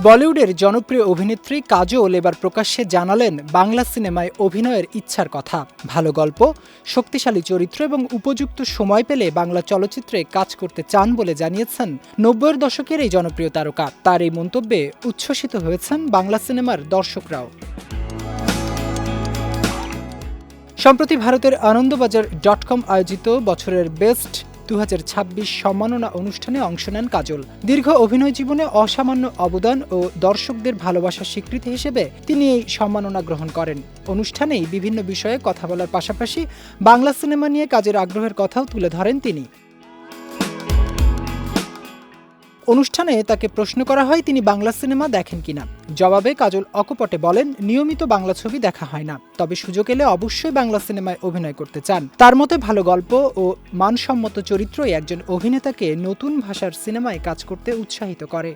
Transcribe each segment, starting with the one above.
বলিউডের জনপ্রিয় অভিনেত্রী কাজল এবার প্রকাশ্যে জানালেন বাংলা সিনেমায় অভিনয়ের ইচ্ছার কথা। ভালো গল্প, শক্তিশালী চরিত্র এবং উপযুক্ত সময় পেলে বাংলা চলচ্চিত্রে কাজ করতে চান বলে জানিয়েছেন ৯০-এর দশকের এই জনপ্রিয় তারকা। তার এই মন্তব্যে উচ্ছ্বসিত হয়েছেন বাংলা সিনেমার দর্শকরাও। সম্প্রতি ভারতের আনন্দবাজার.com আয়োজিত বছরের বেস্ট ২০২৬ সম্মাননা অনুষ্ঠানে অংশ নেন কাজল। দীর্ঘ অভিনয় জীবনে অসামান্য অবদান ও দর্শকদের ভালোবাসার স্বীকৃতি হিসেবে তিনি এই সম্মাননা গ্রহণ করেন। অনুষ্ঠানেই বিভিন্ন বিষয়ে কথা বলার পাশাপাশি বাংলা সিনেমা নিয়ে কাজের আগ্রহের কথাও তুলে ধরেন তিনি। অনুষ্ঠানে তাকে প্রশ্ন করা হয় তিনি বাংলা সিনেমা দেখেন কিনা। জবাবে কাজল অকপটে বলেন, নিয়মিত বাংলা ছবি দেখা হয় না, তবে সুযোগ এলে অবশ্যই বাংলা সিনেমায় অভিনয় করতে চান। তার মতে ভালো গল্প ও মানসম্মত চরিত্রই একজন অভিনেতাকে নতুন ভাষার সিনেমায় কাজ করতে উৎসাহিত করে।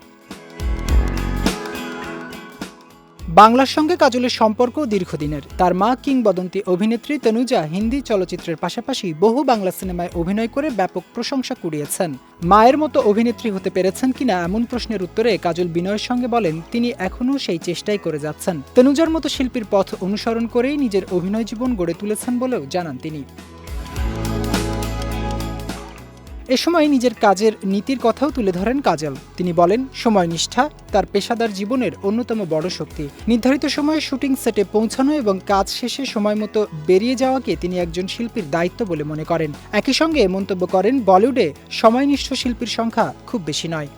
বাংলার সঙ্গে কাজলের সম্পর্ক দীর্ঘদিনের। তার মা কিংবদন্তি অভিনেত্রী তনুজা হিন্দি চলচ্চিত্রের পাশাপাশি বহু বাংলা সিনেমায় অভিনয় করে ব্যাপক প্রশংসা কুড়িয়েছেন। মায়ের মতো অভিনেত্রী হতে পেরেছেন কিনা এমন প্রশ্নের উত্তরে কাজল বিনয়ের সঙ্গে বলেন, তিনি এখনও সেই চেষ্টাই করে যাচ্ছেন। তনুজার মতো শিল্পীর পথ অনুসরণ করেই নিজের অভিনয় জীবন গড়ে তুলেছেন বলেও জানান তিনি। এ সময় নিজের কাজের নীতির কথাও তুলে ধরেন কাজল। তিনি বলেন, সময়নিষ্ঠা তার পেশাদার জীবনের অন্যতম বড় শক্তি। নির্ধারিত সময়ে শুটিং সেটে পৌঁছানো এবং কাজ শেষে সময়মতো বেরিয়ে যাওয়াকে তিনি একজন শিল্পীর দায়িত্ব বলে মনে করেন। একই সঙ্গে মন্তব্য করেন, বলিউডে সময়নিষ্ঠ শিল্পীর সংখ্যা খুব বেশি নয়।